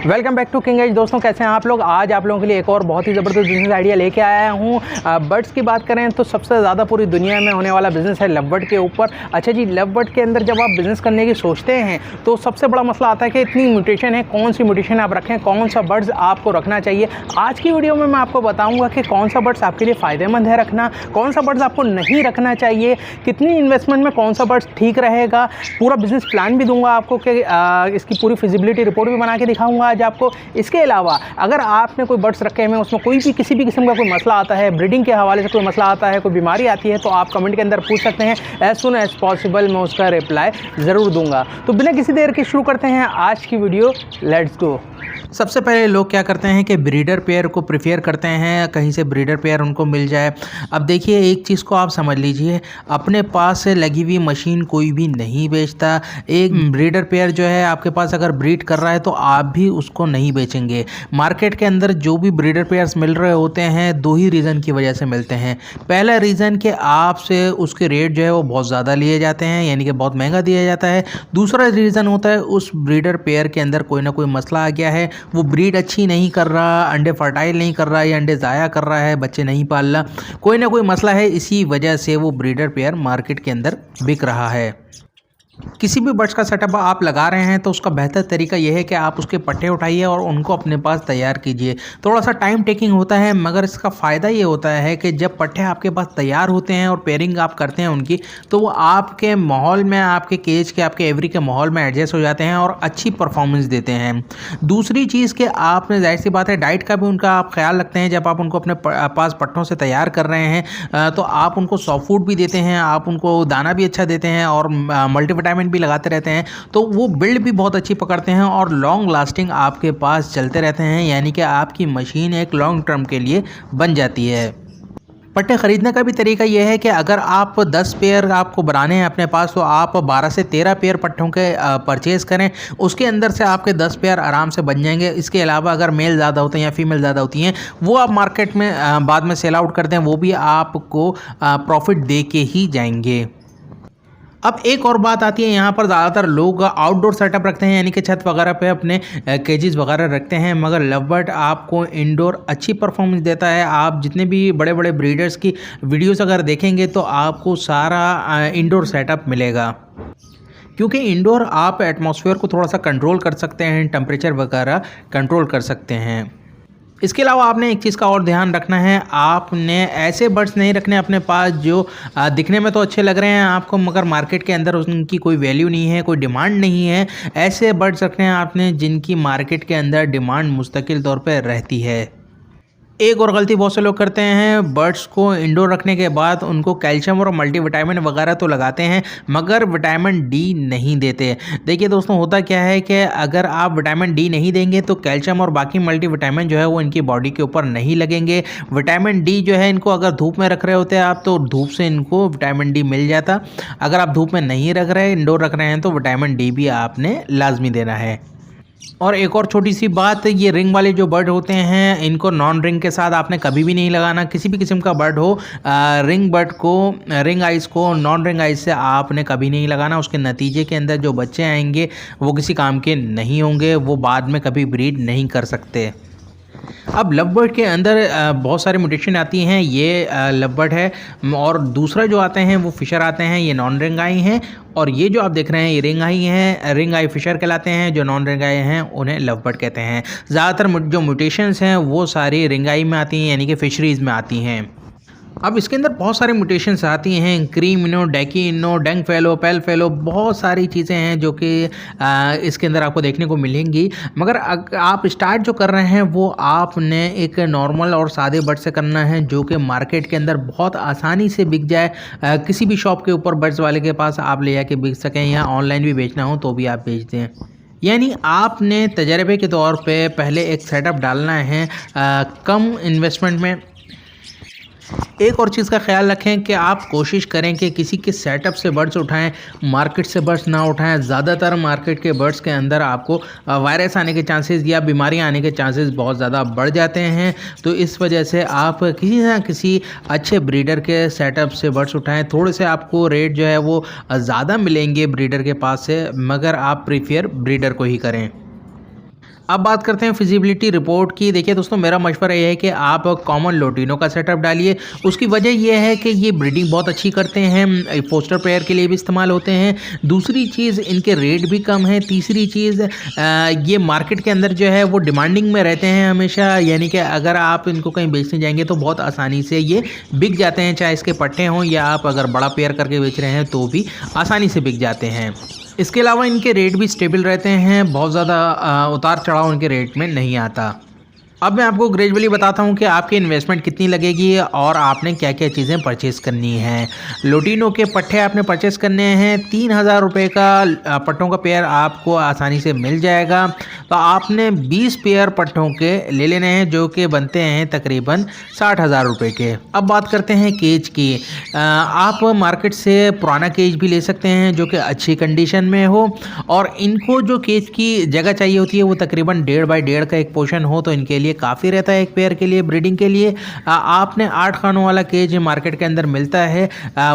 Welcome back to King Edge. दोस्तों कैसे हैं आप लोग। आज आप लोगों के लिए एक और बहुत ही ज़बरदस्त बिजनेस आइडिया लेके आया हूँ। बर्ड्स की बात करें तो सबसे ज़्यादा पूरी दुनिया में होने वाला बिज़नेस है लव बर्ड के ऊपर। अच्छा जी, लव बर्ड के अंदर जब आप बिज़नेस करने की सोचते हैं तो सबसे बड़ा मसला आता है कि इतनी म्यूटेशन है, कौन सी म्यूटेशन आप रखें, कौन सा बर्ड्स आपको रखना चाहिए। आज की वीडियो में मैं आपको बताऊँगा कि कौन सा बर्ड्स आपके लिए फ़ायदेमंद है रखना, कौन सा बर्ड्स आपको नहीं रखना चाहिए, कितनी इन्वेस्टमेंट में कौन सा बर्ड्स ठीक रहेगा। पूरा बिज़नेस प्लान भी दूंगा आपको कि इसकी पूरी फिजिबिलिटी रिपोर्ट भी बना के दिखाऊंगा आज आपको। इसके अलावा अगर आपने कोई बर्ड्स रखे हैं, उसमें कोई भी किसी भी किस्म का कोई मसला आता है, ब्रीडिंग के हवाले से कोई मसला आता है, कोई बीमारी आती है, तो आप कमेंट के अंदर पूछ सकते हैं। एज सुन एज पॉसिबल मैं उसका रिप्लाई ज़रूर दूंगा। तो बिना किसी देर के शुरू करते हैं आज की वीडियो। Let's go. सबसे पहले लोग क्या करते हैं कि ब्रीडर पेयर को प्रेफर करते हैं, कहीं से ब्रीडर पेयर उनको मिल जाए। अब देखिए एक चीज़ को आप समझ लीजिए, अपने पास से लगी हुई मशीन कोई भी नहीं बेचता। एक ब्रीडर पेयर जो है आपके पास अगर ब्रीड कर रहा है तो आप भी उसको नहीं बेचेंगे। मार्केट के अंदर जो भी ब्रीडर पेयर्स मिल रहे होते हैं, दो ही रीज़न की वजह से मिलते हैं। पहला रीज़न कि आपसे उसके रेट जो है वो बहुत ज़्यादा लिए जाते हैं, यानी कि बहुत महंगा दिया जाता है। दूसरा रीज़न होता है उस ब्रीडर पेयर के अंदर कोई ना कोई मसला आ गया है, वो ब्रीड अच्छी नहीं कर रहा, अंडे फर्टाइल नहीं कर रहा या अंडे ज़ाया कर रहा है, बच्चे नहीं पाल रहा, कोई ना कोई मसला है। इसी वजह से वो ब्रीडर पेयर मार्केट के अंदर बिक रहा है। किसी भी बर्ड्स का सेटअप आप लगा रहे हैं तो उसका बेहतर तरीका यह है कि आप उसके पट्टे उठाइए और उनको अपने पास तैयार कीजिए। थोड़ा सा टाइम टेकिंग होता है, मगर इसका फ़ायदा ये होता है कि जब पट्टे आपके पास तैयार होते हैं और पेयरिंग आप करते हैं उनकी, तो वो आपके माहौल में, आपके केज के, आपके एवरी के माहौल में एडजस्ट हो जाते हैं और अच्छी परफॉर्मेंस देते हैं। दूसरी चीज़ कि आपने, जाहिर सी बात है, डाइट का भी उनका आप ख्याल रखते हैं। जब आप उनको अपने पास पट्टों से तैयार कर रहे हैं तो आप उनको सॉफ्ट फूड भी देते हैं, आप उनको दाना भी अच्छा देते हैं और मल्टीविटामिन भी लगाते रहते हैं, तो वो बिल्ड भी बहुत अच्छी पकड़ते हैं और लॉन्ग लास्टिंग आपके पास चलते रहते हैं, यानी कि आपकी मशीन एक लॉन्ग टर्म के लिए बन जाती है। पट्टे ख़रीदने का भी तरीका यह है कि अगर आप 10 पेयर आपको बनाने हैं अपने पास, तो आप 12 से 13 पेयर पट्टों के परचेज़ करें। उसके अंदर से आपके 10 पेयर आराम से बन जाएंगे। इसके अलावा अगर मेल ज़्यादा होते हैं या फीमेल ज़्यादा होती हैं, वो आप मार्केट में बाद में सेल आउट करते हैं, वो भी आपको प्रॉफिट दे के ही जाएंगे। अब एक और बात आती है, यहाँ पर ज़्यादातर लोग आउटडोर सेटअप रखते हैं, यानी कि छत वगैरह पे अपने केजेस वगैरह रखते हैं, मगर लव बर्ड आपको इंडोर अच्छी परफॉर्मेंस देता है। आप जितने भी बड़े बड़े ब्रीडर्स की वीडियोस अगर देखेंगे तो आपको सारा इंडोर सेटअप मिलेगा, क्योंकि इंडोर आप एटमॉस्फेयर को थोड़ा सा कंट्रोल कर सकते हैं, टेम्परेचर वगैरह कंट्रोल कर सकते हैं। इसके अलावा आपने एक चीज़ का और ध्यान रखना है, आपने ऐसे बर्ड्स नहीं रखने अपने पास जो दिखने में तो अच्छे लग रहे हैं आपको, मगर मार्केट के अंदर उनकी कोई वैल्यू नहीं है, कोई डिमांड नहीं है। ऐसे बर्ड्स रखने हैं आपने जिनकी मार्केट के अंदर डिमांड मुस्तकिल तौर पर रहती है। एक और गलती बहुत से लोग करते हैं, बर्ड्स को इंडोर रखने के बाद उनको कैल्शियम और मल्टीविटामिन वगैरह तो लगाते हैं, मगर विटामिन डी नहीं देते। देखिए दोस्तों, होता क्या है कि अगर आप विटामिन डी नहीं देंगे तो कैल्शियम और बाकी मल्टीविटामिन जो है वो इनकी बॉडी के ऊपर नहीं लगेंगे। विटामिन डी जो है, इनको अगर धूप में रख रहे होते हैं आप, तो धूप से इनको विटामिन डी मिल जाता। अगर आप धूप में नहीं रख रहे, इंडोर रख रहे हैं, तो विटामिन डी भी आपने लाजमी देना है। और एक और छोटी सी बात, ये रिंग वाले जो बर्ड होते हैं, इनको नॉन रिंग के साथ आपने कभी भी नहीं लगाना। किसी भी किस्म का बर्ड हो, रिंग बर्ड को, रिंग आइस को नॉन रिंग आइस से आपने कभी नहीं लगाना। उसके नतीजे के अंदर जो बच्चे आएंगे वो किसी काम के नहीं होंगे, वो बाद में कभी ब्रीड नहीं कर सकते। अब लव बर्ड के अंदर बहुत सारी म्यूटेशन आती हैं, ये लव बर्ड है। और दूसरा जो आते हैं वो फिशर आते हैं, ये नॉन रिंग आई हैं। और ये जो आप देख रहे हैं ये रिंग आई हैं, रिंग आई फिशर कहलाते हैं। जो नॉन रिंग आई हैं उन्हें लव बर्ड कहते हैं। ज़्यादातर जो म्यूटेशंस हैं वो सारी रिंग आई में आती हैं, यानी कि फिशरीज़ में आती हैं। अब इसके अंदर बहुत सारी म्यूटेशंस आती हैं, क्रीम इनो, डेकी इनो, डेंग फेलो, पेल फेलो, बहुत सारी चीज़ें हैं जो कि इसके अंदर आपको देखने को मिलेंगी। मगर आप स्टार्ट जो कर रहे हैं वो आपने एक नॉर्मल और सादे बर्ड से करना है, जो कि मार्केट के अंदर बहुत आसानी से बिक जाए। किसी भी शॉप के ऊपर बर्ड्स वाले के पास आप ले जाके बिक सकें, या ऑनलाइन भी बेचना हो तो भी आप बेच दें। यानी आपने तजर्बे के तौर पे पहले एक सेटअप डालना है कम इन्वेस्टमेंट में। एक और चीज़ का ख्याल रखें कि आप कोशिश करें कि किसी के सेटअप से बर्ड्स उठाएं, मार्केट से बर्ड्स ना उठाएं। ज़्यादातर मार्केट के बर्ड्स के अंदर आपको वायरस आने के चांसेस या बीमारियां आने के चांसेस बहुत ज़्यादा बढ़ जाते हैं। तो इस वजह से आप किसी ना किसी अच्छे ब्रीडर के सेटअप से बर्ड्स उठाएं। थोड़े से आपको रेट जो है वो ज़्यादा मिलेंगे ब्रीडर के पास से, मगर आप प्रीफर ब्रीडर को ही करें। अब बात करते हैं फिजिबिलिटी रिपोर्ट की। देखिए दोस्तों, मेरा मशवरा ये है कि आप कॉमन लोटिनो का सेटअप डालिए। उसकी वजह ये है कि ये ब्रीडिंग बहुत अच्छी करते हैं, फोस्टर पेयर के लिए भी इस्तेमाल होते हैं। दूसरी चीज़, इनके रेट भी कम है। तीसरी चीज़, ये मार्केट के अंदर जो है वो डिमांडिंग में रहते हैं हमेशा, यानी कि अगर आप इनको कहीं बेचने जाएंगे तो बहुत आसानी से ये बिक जाते हैं, चाहे इसके पट्टे हों या आप अगर बड़ा पेयर करके बेच रहे हैं तो भी आसानी से बिक जाते हैं। इसके अलावा इनके रेट भी स्टेबल रहते हैं, बहुत ज़्यादा उतार चढ़ाव इनके रेट में नहीं आता। अब मैं आपको ग्रेजुअली बताता हूँ कि आपकी इन्वेस्टमेंट कितनी लगेगी और आपने क्या क्या चीज़ें परचेज़ करनी है। लोटिनो के पट्टे आपने परचेज़ करने हैं। 3,000 रुपये का पट्टों का पेयर आपको आसानी से मिल जाएगा। तो आपने 20 पेयर पट्टों के ले लेने हैं, जो कि बनते हैं तकरीबन 60,000 रुपये के। अब बात करते हैं केज की। आप मार्केट से पुराना केज भी ले सकते हैं जो कि अच्छी कंडीशन में हो, और इनको जो केज की जगह चाहिए होती है वो तकरीबन 1.5 बाई 1.5 का एक पोर्शन हो तो इनके लिए काफ़ी रहता है एक पेयर के लिए, ब्रीडिंग के लिए। आपने 8 खानों वाला केज मार्केट के अंदर मिलता है,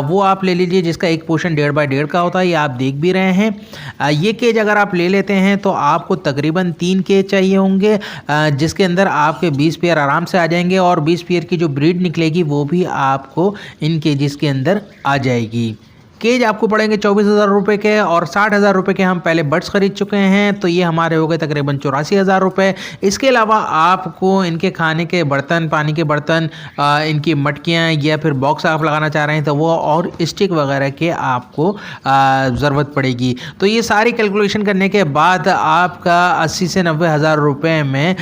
वो आप ले लीजिए, जिसका एक पोर्शन 1.5 बाई 1.5 का होता है। ये आप देख भी रहे हैं। ये केज अगर आप ले लेते हैं तो आपको तकरीबन 3 केज चाहिए होंगे, जिसके अंदर आपके 20 पेयर आराम से आ जाएंगे, और 20 पेयर की जो ब्रीड निकलेगी वो भी आपको इन केजेस के अंदर आ जाएगी। केज आपको पड़ेंगे 24,000 रुपये के, और 60,000 रुपये के हम पहले बर्ड्स खरीद चुके हैं, तो ये हमारे हो गए तकरीबन 84,000 रुपये। इसके अलावा आपको इनके खाने के बर्तन, पानी के बर्तन, इनकी मटकियाँ या फिर बॉक्स आप लगाना चाह रहे हैं तो वो, और स्टिक वगैरह के आपको ज़रूरत पड़ेगी। तो ये सारी कैलकुलेशन करने के बाद आपका 80 से 90,000 रुपये में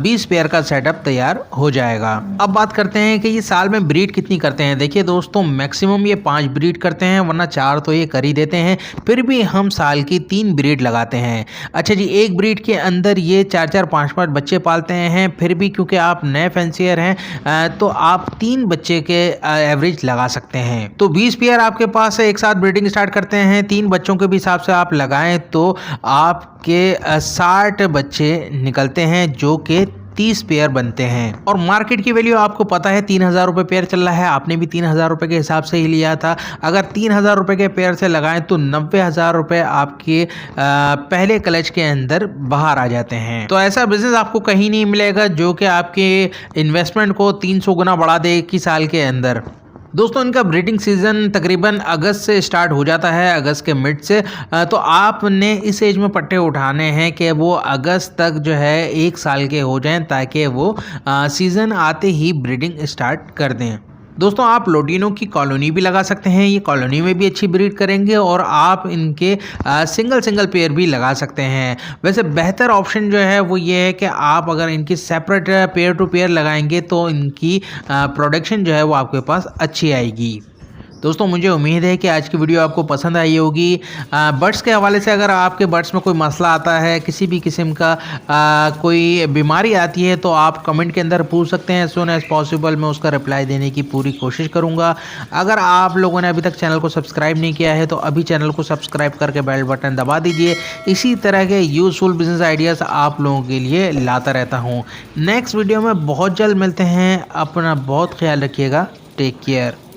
20 पेयर का सेटअप तैयार हो जाएगा। अब बात करते हैं कि ये साल में ब्रीड कितनी करते हैं। देखिए दोस्तों, मैक्सिमम ये 5 ब्रीड करते हैं, वरना 4 तो ये कर ही देते हैं। फिर भी हम साल की 3 ब्रीड लगाते हैं। अच्छा जी, एक ब्रीड के अंदर ये 4-4, 5-5 बच्चे पालते हैं। फिर भी क्योंकि आप नए फैंसियर हैं तो आप 3 बच्चे के एवरेज लगा सकते हैं। तो 20 पेयर आपके पास है, एक साथ ब्रीडिंग स्टार्ट करते हैं। 3 बच्चों के भी हिसाब से आप लगाएं तो आपके 60 बच्चे निकलते हैं, जो कि 30 पेयर बनते हैं। और मार्केट की वैल्यू आपको पता है 3,000 रुपये पेयर चल रहा है। आपने भी 3,000 रुपये के हिसाब से ही लिया था। अगर 3,000 रुपये के पेयर से लगाएं तो 90,000 रुपये आपके पहले क्लच के अंदर बाहर आ जाते हैं। तो ऐसा बिजनेस आपको कहीं नहीं मिलेगा जो कि आपके इन्वेस्टमेंट को 300 गुना बढ़ा दे कि साल के अंदर। दोस्तों, इनका ब्रीडिंग सीज़न तकरीबन अगस्त से स्टार्ट हो जाता है, अगस्त के मिड से। तो आपने इस एज में पट्टे उठाने हैं कि वो अगस्त तक जो है 1 साल के हो जाएं, ताकि वो सीज़न आते ही ब्रीडिंग स्टार्ट कर दें। दोस्तों, आप लोटिनो की कॉलोनी भी लगा सकते हैं। ये कॉलोनी में भी अच्छी ब्रीड करेंगे, और आप इनके सिंगल पेयर भी लगा सकते हैं। वैसे बेहतर ऑप्शन जो है वो ये है कि आप अगर इनकी सेपरेट पेयर टू पेयर लगाएंगे तो इनकी प्रोडक्शन जो है वो आपके पास अच्छी आएगी। दोस्तों, मुझे उम्मीद है कि आज की वीडियो आपको पसंद आई होगी। बर्ड्स के हवाले से अगर आपके बर्ड्स में कोई मसला आता है, किसी भी किस्म का कोई बीमारी आती है, तो आप कमेंट के अंदर पूछ सकते हैं। सून एज़ पॉसिबल मैं उसका रिप्लाई देने की पूरी कोशिश करूंगा। अगर आप लोगों ने अभी तक चैनल को सब्सक्राइब नहीं किया है तो अभी चैनल को सब्सक्राइब करके बेल बटन दबा दीजिए। इसी तरह के यूज़फुल बिजनेस आइडियाज़ आप लोगों के लिए लाता रहता हूँ। नेक्स्ट वीडियो में बहुत जल्द मिलते हैं। अपना बहुत ख्याल रखिएगा। Take care.